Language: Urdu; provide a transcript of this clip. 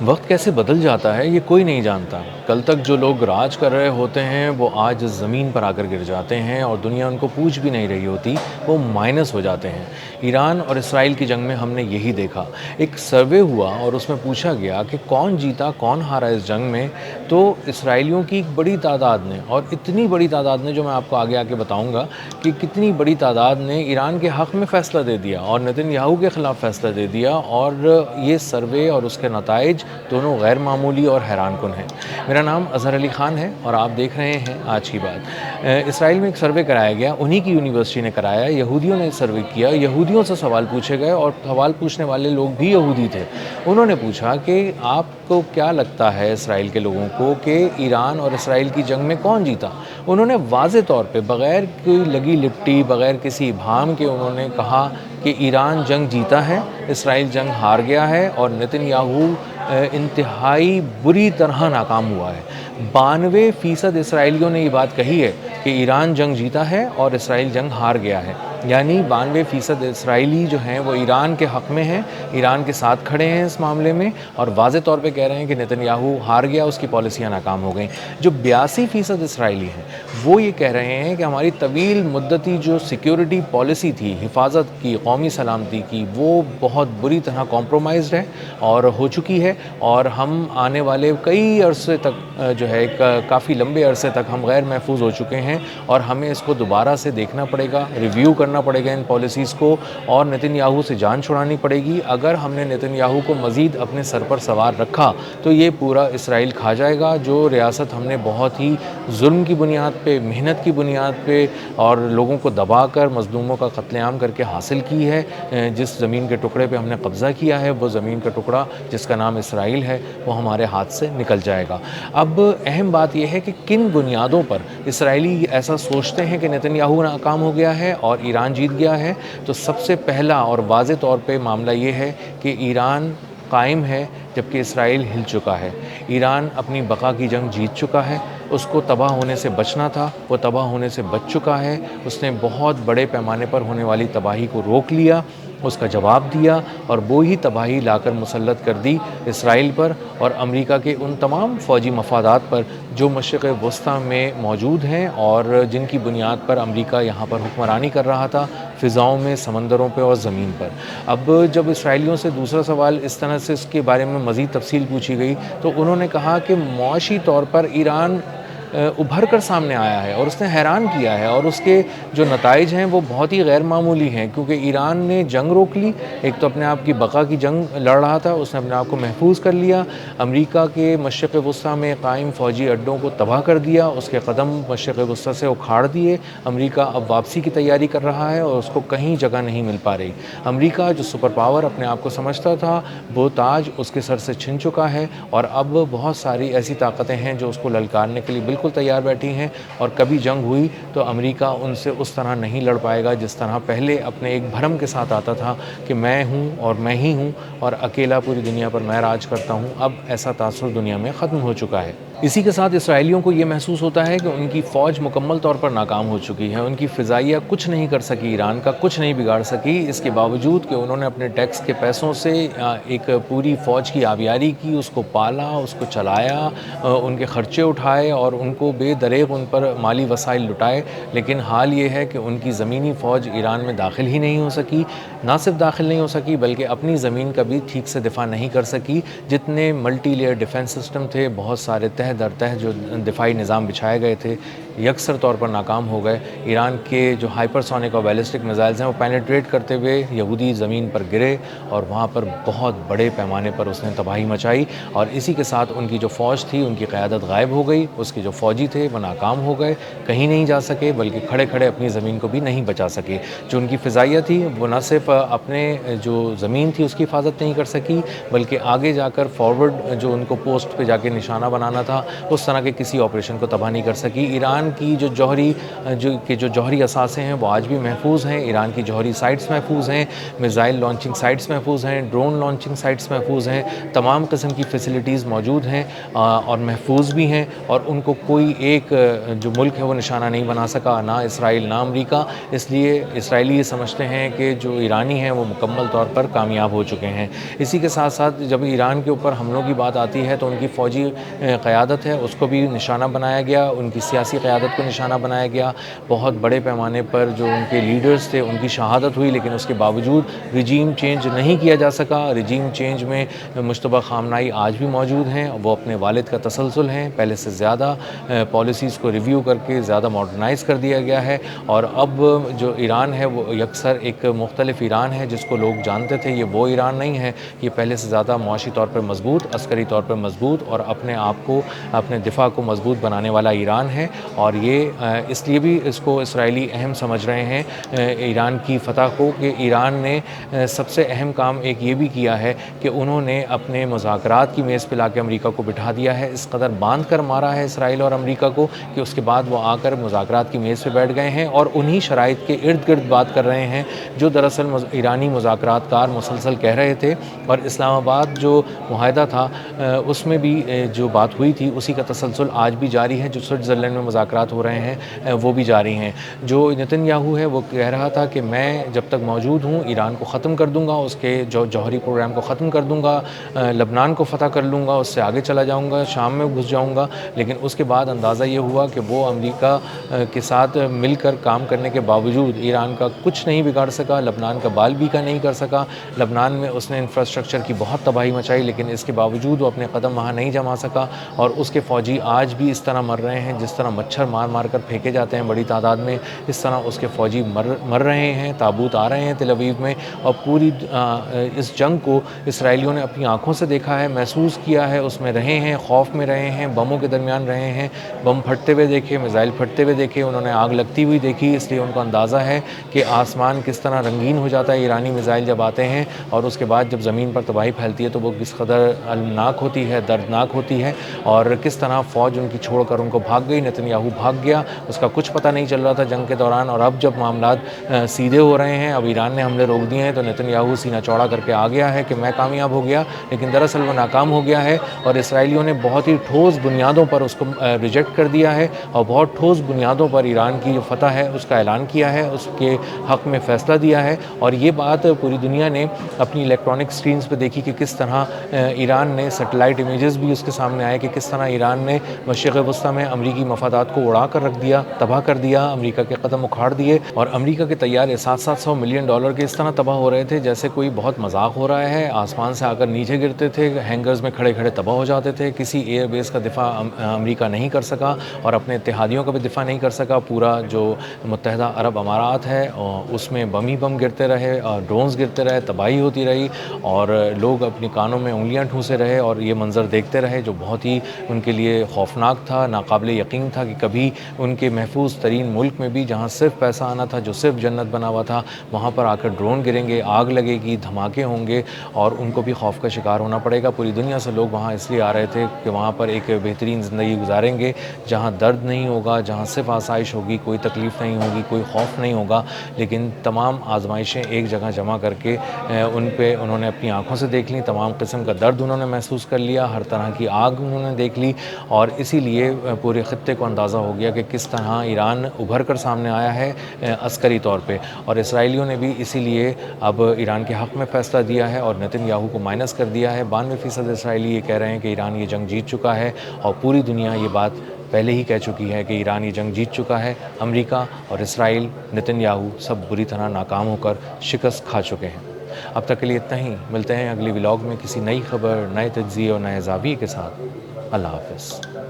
وقت کیسے بدل جاتا ہے یہ کوئی نہیں جانتا۔ کل تک جو لوگ راج کر رہے ہوتے ہیں وہ آج زمین پر آ کر گر جاتے ہیں، اور دنیا ان کو پوچھ بھی نہیں رہی ہوتی، وہ مائنس ہو جاتے ہیں۔ ایران اور اسرائیل کی جنگ میں ہم نے یہی دیکھا۔ ایک سروے ہوا اور اس میں پوچھا گیا کہ کون جیتا کون ہارا اس جنگ میں، تو اسرائیلیوں کی ایک بڑی تعداد نے، اور اتنی بڑی تعداد نے جو میں آپ کو آگے آ کے بتاؤں گا کہ کتنی بڑی تعداد نے ایران کے حق میں فیصلہ دے دیا اور نتن یاہو کے خلاف فیصلہ دے دیا، اور یہ سروے اور اس کے نتائج دونوں غیر معمولی اور حیران کن ہیں۔ میرا نام اظہر علی خان ہے اور آپ دیکھ رہے ہیں آج کی بات۔ اسرائیل میں ایک سروے کرایا گیا، انہی کی یونیورسٹی نے کرایا، یہودیوں نے سروے کیا، یہودیوں سے سوال پوچھے گئے اور سوال پوچھنے والے لوگ بھی یہودی تھے۔ انہوں نے پوچھا کہ آپ کو کیا لگتا ہے اسرائیل کے لوگوں کو کہ ایران اور اسرائیل کی جنگ میں کون جیتا؟ انہوں نے واضح طور پہ بغیر کوئی لگی لپٹی، بغیر کسی ابہام کے انہوں نے کہا کہ ایران جنگ جیتا ہے، اسرائیل جنگ ہار گیا ہے، اور نتن یاہو انتہائی بری طرح ناکام ہوا ہے۔ 92% اسرائیلیوں نے یہ بات کہی ہے کہ ایران جنگ جیتا ہے اور اسرائیل جنگ ہار گیا ہے، یعنی 92% اسرائیلی جو ہیں وہ ایران کے حق میں ہیں، ایران کے ساتھ کھڑے ہیں اس معاملے میں، اور واضح طور پہ کہہ رہے ہیں کہ نتن یاہو ہار گیا، اس کی پالیسیاں ناکام ہو گئیں۔ جو 82% اسرائیلی ہیں وہ یہ کہہ رہے ہیں کہ ہماری طویل مدتی جو سیکیورٹی پالیسی تھی، حفاظت کی، قومی سلامتی کی، وہ بہت بری طرح کمپرومائزڈ ہے اور ہو چکی ہے، اور ہم آنے والے کئی عرصے تک جو ہے کافی لمبے عرصے تک ہم غیر محفوظ ہو چکے ہیں، اور ہمیں اس کو دوبارہ سے دیکھنا پڑے گا، ریویو کرنا پڑے گا ان پالیسیز کو، اور نتن یاہو سے جان چھڑانی پڑے گی۔ اگر ہم نے نتن یاہو کو مزید اپنے سر پر سوار رکھا تو یہ پورا اسرائیل کھا جائے گا، جو ریاست ہم نے بہت ہی ظلم کی بنیاد پہ، محنت کی بنیاد پہ اور لوگوں کو دبا کر مظلوموں کا قتل عام کر کے حاصل کی ہے۔ جس زمین کے ٹکڑے پہ ہم نے قبضہ کیا ہے، وہ زمین کا ٹکڑا جس کا نام اسرائیل ہے، وہ ہمارے ہاتھ سے نکل جائے گا۔ اب اہم بات یہ ہے کہ کن بنیادوں پر اسرائیلی ایسا سوچتے ہیں کہ نتن یاہو ناکام ہو گیا ہے اور ایران جیت گیا ہے؟ تو سب سے پہلا اور واضح طور پہ معاملہ یہ ہے کہ ایران قائم ہے جبکہ اسرائیل ہل چکا ہے۔ ایران اپنی بقا کی جنگ جیت چکا ہے، اس کو تباہ ہونے سے بچنا تھا، وہ تباہ ہونے سے بچ چکا ہے۔ اس نے بہت بڑے پیمانے پر ہونے والی تباہی کو روک لیا، اس کا جواب دیا، اور وہی تباہی لا کر مسلط کر دی اسرائیل پر اور امریکہ کے ان تمام فوجی مفادات پر جو مشرق وسطیٰ میں موجود ہیں اور جن کی بنیاد پر امریکہ یہاں پر حکمرانی کر رہا تھا، فضاؤں میں، سمندروں پہ اور زمین پر۔ اب جب اسرائیلیوں سے دوسرا سوال اس طرح سے اس کے بارے میں مزید تفصیل پوچھی گئی تو انہوں نے کہا کہ معاشی طور پر ایران ابھر کر سامنے آیا ہے اور اس نے حیران کیا ہے، اور اس کے جو نتائج ہیں وہ بہت ہی غیر معمولی ہیں، کیونکہ ایران نے جنگ روک لی، ایک تو اپنے آپ کی بقا کی جنگ لڑ رہا تھا، اس نے اپنے آپ کو محفوظ کر لیا، امریکہ کے مشرق وسطیٰ میں قائم فوجی اڈوں کو تباہ کر دیا، اس کے قدم مشرق وسطیٰ سے اکھاڑ دیے، امریکہ اب واپسی کی تیاری کر رہا ہے اور اس کو کہیں جگہ نہیں مل پا رہی۔ امریکہ جو سپر پاور اپنے آپ کو سمجھتا تھا، وہ تاج اس کے سر سے چھن چکا ہے، اور اب بہت ساری ایسی طاقتیں ہیں جو اس کو للکارنے کے لیے بالکل تیار بیٹھی ہیں، اور کبھی جنگ ہوئی تو امریکہ ان سے اس طرح نہیں لڑ پائے گا جس طرح پہلے اپنے ایک بھرم کے ساتھ آتا تھا کہ میں ہوں اور میں ہی ہوں اور اکیلا پوری دنیا پر میں راج کرتا ہوں۔ اب ایسا تاثر دنیا میں ختم ہو چکا ہے۔ اسی کے ساتھ اسرائیلیوں کو یہ محسوس ہوتا ہے کہ ان کی فوج مکمل طور پر ناکام ہو چکی ہے، ان کی فضائیہ کچھ نہیں کر سکی، ایران کا کچھ نہیں بگاڑ سکی، اس کے باوجود کہ انہوں نے اپنے ٹیکس کے پیسوں سے ایک پوری فوج کی آبیاری کی، اس کو پالا، اس کو چلایا، ان کے خرچے اٹھائے اور ان کو بے دریغ ان پر مالی وسائل لٹائے، لیکن حال یہ ہے کہ ان کی زمینی فوج ایران میں داخل ہی نہیں ہو سکی، نہ صرف داخل نہیں ہو سکی بلکہ اپنی زمین کا بھی ٹھیک سے دفاع نہیں کر سکی۔ جتنے ملٹی لیئر ڈیفنس سسٹم تھے، بہت سارے تہ در تہ جو دفاعی نظام بچھائے گئے تھے، یکسر طور پر ناکام ہو گئے۔ ایران کے جو ہائپر سونک اور بیلسٹک میزائلز ہیں وہ پینیٹریٹ کرتے ہوئے یہودی زمین پر گرے اور وہاں پر بہت بڑے پیمانے پر اس نے تباہی مچائی، اور اسی کے ساتھ ان کی جو فوج تھی ان کی قیادت غائب ہو گئی، اس کے جو فوجی تھے وہ ناکام ہو گئے، کہیں نہیں جا سکے بلکہ کھڑے کھڑے اپنی زمین کو بھی نہیں بچا سکے۔ جو ان کی فضائیہ تھی وہ نہ صرف اپنے جو زمین تھی اس کی حفاظت نہیں کر سکی بلکہ آگے جا کر فارورڈ جو ان کو پوسٹ پہ جا کے نشانہ بنانا تھا اس طرح کے کسی آپریشن کو تباہ نہیں کر سکی۔ ایران ایران کی جو جوہری اثاثے ہیں وہ آج بھی محفوظ ہیں، ایران کی جوہری سائٹس محفوظ ہیں، میزائل لانچنگ سائٹس محفوظ ہیں، ڈرون لانچنگ سائٹس محفوظ ہیں، تمام قسم کی فیسلٹیز موجود ہیں اور محفوظ بھی ہیں، اور ان کو کوئی ایک جو ملک ہے وہ نشانہ نہیں بنا سکا، نہ اسرائیل نہ امریکہ۔ اس لیے اسرائیلی یہ سمجھتے ہیں کہ جو ایرانی ہیں وہ مکمل طور پر کامیاب ہو چکے ہیں۔ اسی کے ساتھ ساتھ جب ایران کے اوپر حملوں کی بات آتی ہے تو ان کی فوجی قیادت ہے اس کو بھی نشانہ بنایا گیا، ان کی سیاسی قیادت کو نشانہ بنایا گیا، بہت بڑے پیمانے پر جو ان کے لیڈرز تھے ان کی شہادت ہوئی، لیکن اس کے باوجود رجیم چینج نہیں کیا جا سکا۔ رجیم چینج میں مشتبہ خامنائی آج بھی موجود ہیں، وہ اپنے والد کا تسلسل ہیں، پہلے سے زیادہ پالیسیز کو ریویو کر کے زیادہ ماڈرنائز کر دیا گیا ہے، اور اب جو ایران ہے وہ یکسر ایک مختلف ایران ہے جس کو لوگ جانتے تھے، یہ وہ ایران نہیں ہے، یہ پہلے سے زیادہ معاشی طور پر مضبوط، عسکری طور پر مضبوط اور اپنے آپ کو، اپنے دفاع کو مضبوط بنانے والا ایران ہے۔ اور یہ اس لیے بھی اس کو اسرائیلی اہم سمجھ رہے ہیں ایران کی فتح کو، کہ ایران نے سب سے اہم کام ایک یہ بھی کیا ہے کہ انہوں نے اپنے مذاکرات کی میز پہ لا کے امریکہ کو بٹھا دیا ہے، اس قدر باندھ کر مارا ہے اسرائیل اور امریکہ کو کہ اس کے بعد وہ آ کر مذاکرات کی میز پہ بیٹھ گئے ہیں اور انہی شرائط کے ارد گرد بات کر رہے ہیں جو دراصل ایرانی مذاکرات کار مسلسل کہہ رہے تھے، اور اسلام آباد جو معاہدہ تھا اس میں بھی جو بات ہوئی تھی اسی کا تسلسل آج بھی جاری ہے، جو سوئٹزرلینڈ میں مذاکرات ہو رہے ہیں وہ بھی جاری ہیں۔ جو نتن یاہو ہے وہ کہہ رہا تھا کہ میں جب تک موجود ہوں ایران کو ختم کر دوں گا، اس کے جو جوہری پروگرام کو ختم کر دوں گا، لبنان کو فتح کر لوں گا، اس سے آگے چلا جاؤں گا، شام میں گھس جاؤں گا، لیکن اس کے بعد اندازہ یہ ہوا کہ وہ امریکہ کے ساتھ مل کر کام کرنے کے باوجود ایران کا کچھ نہیں بگاڑ سکا، لبنان کا بال بھی کا نہیں کر سکا۔ لبنان میں اس نے انفراسٹرکچر کی بہت تباہی مچائی، لیکن اس کے باوجود وہ اپنے قدم وہاں نہیں جما سکا، اور اس کے فوجی آج بھی اس طرح مر رہے ہیں جس طرح مچھر مار مار کر پھینکے جاتے ہیں بڑی تعداد میں، اس طرح اس کے فوجی مر رہے ہیں، تابوت آ رہے ہیں تل ابیب میں، اور پوری اس جنگ کو اسرائیلیوں نے اپنی آنکھوں سے دیکھا ہے، محسوس کیا ہے، اس میں رہے ہیں، خوف میں رہے ہیں، بموں کے درمیان رہے ہیں، بم پھٹتے ہوئے دیکھے، میزائل پھٹتے ہوئے دیکھے، انہوں نے آگ لگتی ہوئی دیکھی، اس لیے ان کو اندازہ ہے کہ آسمان کس طرح رنگین ہو جاتا ہے ایرانی میزائل جب آتے ہیں، اور اس کے بعد جب زمین پر تباہی پھیلتی ہے تو وہ کس قدر المناک ہوتی ہے، دردناک ہوتی ہے، اور کس طرح فوج ان کی چھوڑ کر ان کو بھاگ گئی، نتن یاہو بھاگ گیا، اس کا کچھ پتہ نہیں چل رہا تھا جنگ کے دوران، اور اب جب معاملات سیدھے ہو رہے ہیں، اب ایران نے حملے روک دیے ہیں تو نتن یاہو سینہ چوڑا کر کے آ گیا ہے کہ میں کامیاب ہو گیا، لیکن دراصل وہ ناکام ہو گیا ہے، اور اسرائیلیوں نے بہت ہی ٹھوس بنیادوں پر اس کو ریجیکٹ کر دیا ہے، اور بہت ٹھوس بنیادوں پر ایران کی جو فتح ہے اس کا اعلان کیا ہے، اس کے حق میں فیصلہ دیا ہے، اور یہ بات پوری دنیا نے اپنی الیکٹرانک سکرینز پہ دیکھی کہ کس طرح ایران نے سیٹلائٹ امیجز بھی اس کے سامنے آئے کہ کس طرح ایران نے مشرق وسطیٰ میں امریکی مفادات کو اڑا کر رکھ دیا، تباہ کر دیا، امریکہ کے قدم اکھاڑ دیے، اور امریکہ کے طیارے $700 ملین کے اس طرح تباہ ہو رہے تھے جیسے کوئی بہت مذاق ہو رہا ہے، آسمان سے آ کر نیچے گرتے تھے، ہینگرز میں کھڑے کھڑے تباہ ہو جاتے تھے، کسی ایئر بیس کا دفاع امریکہ نہیں کر سکا، اور اپنے اتحادیوں کا بھی دفاع نہیں کر سکا، پورا جو متحدہ عرب امارات ہے اس میں بم ہی بم گرتے رہے، ڈرونز گرتے رہے، تباہی ہوتی رہی، اور لوگ اپنی کانوں میں انگلیاں ٹھونسے رہے اور یہ منظر دیکھتے رہے جو بہت ہی ان کے لیے خوفناک تھا، ناقابل یقین تھا کہ کبھی ان کے محفوظ ترین ملک میں بھی جہاں صرف پیسہ آنا تھا، جو صرف جنت بنا ہوا تھا، وہاں پر آ کر ڈرون گریں گے، آگ لگے گی، دھماکے ہوں گے، اور ان کو بھی خوف کا شکار ہونا پڑے گا۔ پوری دنیا سے لوگ وہاں اس لیے آ رہے تھے کہ وہاں پر ایک بہترین زندگی گزاریں گے جہاں درد نہیں ہوگا، جہاں صرف آسائش ہوگی، کوئی تکلیف نہیں ہوگی، کوئی خوف نہیں ہوگا، لیکن تمام آزمائشیں ایک جگہ جمع کر کے ان پہ انہوں نے اپنی آنکھوں سے دیکھ لیں، تمام قسم کا درد انہوں نے محسوس کر لیا، ہر طرح کی آگ انہوں نے دیکھ لی، اور اسی لیے پورے خطے کو اندازہ ہو گیا کہ کس طرح ایران ابھر کر سامنے آیا ہے عسکری طور پہ، اور اسرائیلیوں نے بھی اسی لیے اب ایران کے حق میں فیصلہ دیا ہے اور نتن یاہو کو مائنس کر دیا ہے۔ 92% اسرائیلی یہ کہہ رہے ہیں کہ ایران یہ جنگ جیت چکا ہے، اور پوری دنیا یہ بات پہلے ہی کہہ چکی ہے کہ ایران یہ جنگ جیت چکا ہے، امریکہ اور اسرائیل، نتن یاہو سب بری طرح ناکام ہو کر شکست کھا چکے ہیں۔ اب تک کے لیے اتنا ہی، ملتے ہیں اگلی ولاگ میں کسی نئی خبر، نئے تجزیے اور نئے زاویے کے ساتھ۔ اللہ حافظ۔